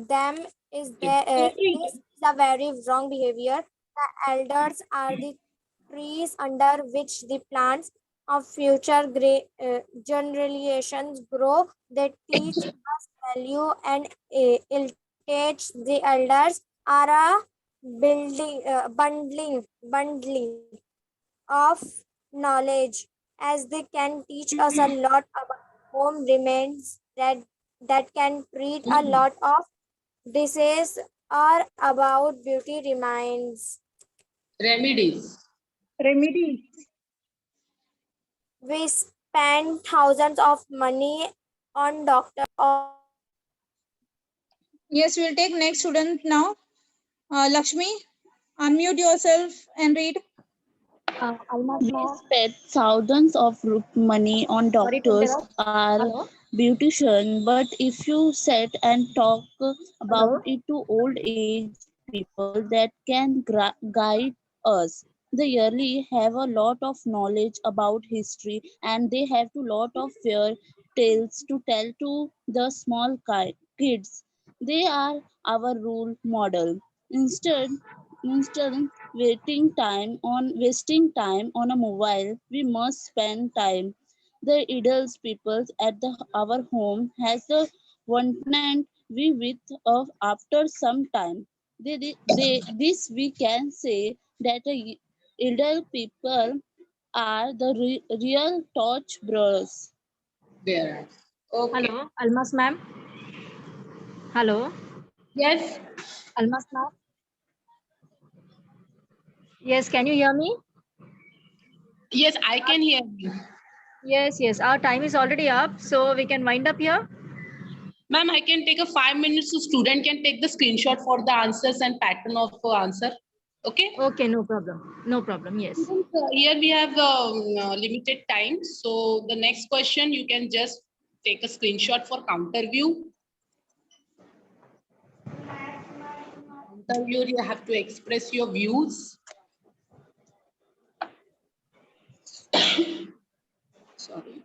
them. This is a very wrong behavior. The elders are the trees under which the plants of future generations grow. They teach us value and teach. The elders are a bundling of knowledge, as they can teach us a lot about home remains that can treat a lot of disease, or about beauty reminds. Remedies. We spend thousands of money on doctor. Yes, we'll take next student now. Lakshmi, unmute yourself and read. We spend thousands of money on doctors or beautician, but if you sit and talk about it to old age people that can guide us, they really have a lot of knowledge about history, and they have a lot of fairy tales to tell to the small kids. They are our role model. Instead wasting time on a mobile, we must spend time. The adults people at our home has the wanted we with of after some time. This we can say that the elder people are the real torch bearers. There. Okay. Hello, Almas ma'am. Hello. Yes. Almas ma'am. Yes, can you hear me? Yes, I can hear you. Yes, our time is already up, so we can wind up here. Ma'am, I can take a 5 minutes so student can take the screenshot for the answers and pattern of answer. Okay. Okay, no problem. No problem. Yes. Here we have limited time. So the next question, you can just take a screenshot for counter view. Counter view, you have to express your views. Sorry.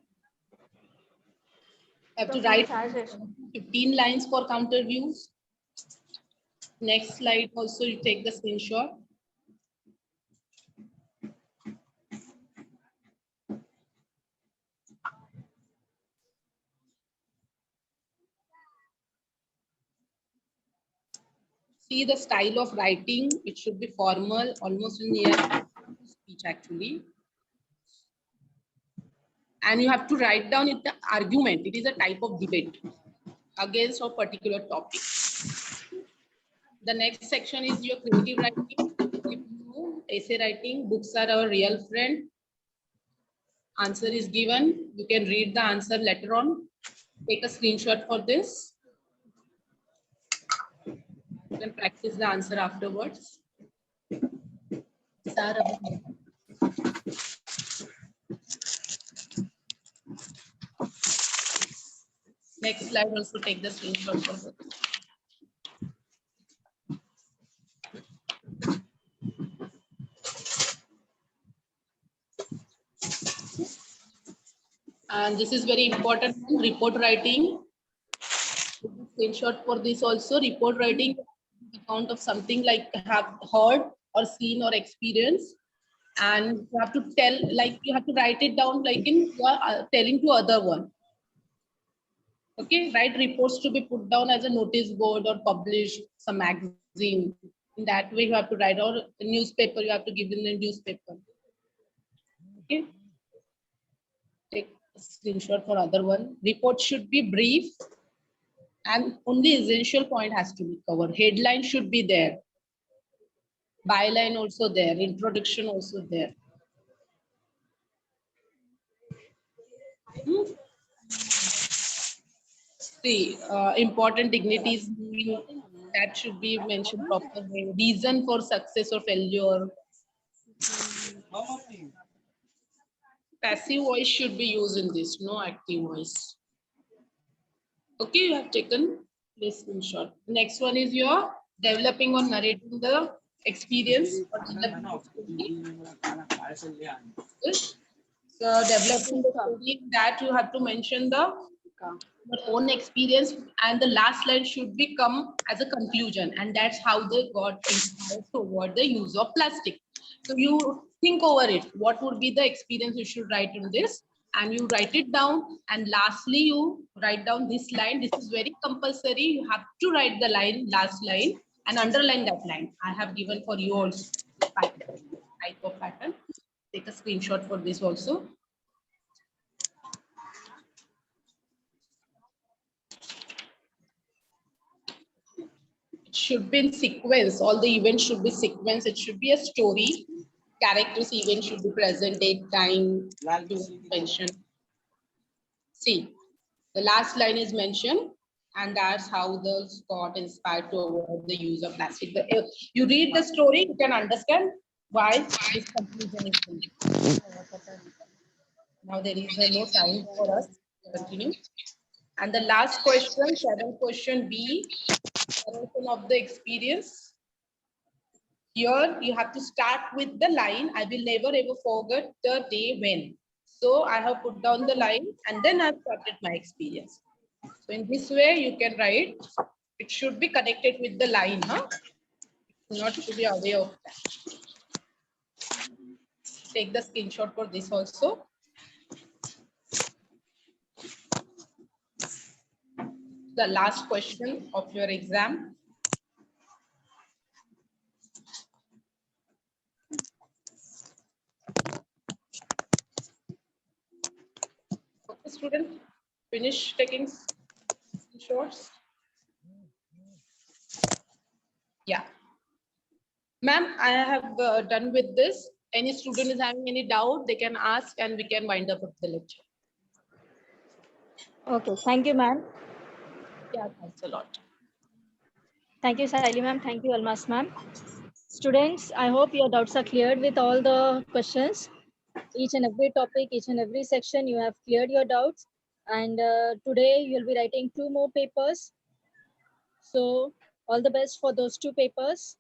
Have to write 15 lines for counter views. Next slide also you take the screenshot. See the style of writing, it should be formal, almost near speech actually. And you have to write down it the argument. It is a type of debate against a particular topic. The next section is your creative writing. If you essay writing, books are our real friend. Answer is given. You can read the answer later on. Take a screenshot for this. You can practice the answer afterwards. Next slide also take the screenshot for this. And this is very important, report writing. Screenshot for this also, report writing, account of something like have heard or seen or experienced. And you have to tell, like you have to write it down like in telling to other one. Okay, write reports to be put down as a notice board or publish some magazine. In that way you have to write, or a newspaper, you have to give in the newspaper. Okay. Take a screenshot for other one. Report should be brief and only essential point has to be covered. Headline should be there. Byline also there. Introduction also there. See, important dignities that should be mentioned properly. Reason for success or failure. Passive voice should be used in this, no active voice. Okay, you have taken this screenshot. Next one is your developing or narrating the experience. So developing the story, that you have to mention the your own experience, and the last line should become as a conclusion, and that's how they got inspired toward the use of plastic. So you think over it, what would be the experience you should write in this, and you write it down, and lastly you write down this line. This is very compulsory. You have to write the line, last line, and underline that line. I have given for you also type of pattern. Take a screenshot for this also. It should be in sequence. All the events should be sequence. It should be a story. Characters, event should be present, date, time, mention. See, the last line is mentioned, and that's how the got inspired to avoid the use of plastic. You read the story, you can understand why this conclusion is made. Now there is no time for us to continue. And the last question, 7th question B, narration of the experience. Here you have to start with the line, I will never ever forget the day when. So I have put down the line and then I've started my experience. So in this way you can write, it should be connected with the line, huh? Not to be aware of that. Take the screenshot for this also. The last question of your exam. Okay, student, finish taking screenshots. Yeah. Ma'am, I have done with this. Any student is having any doubt, they can ask and we can wind up the lecture. Okay, thank you, ma'am. Yeah, thanks a lot. Thank you, Saili ma'am. Thank you, Almas ma'am. Students, I hope your doubts are cleared with all the questions. Each and every topic, each and every section, you have cleared your doubts. And today you'll be writing 2 more papers. So all the best for those 2 papers.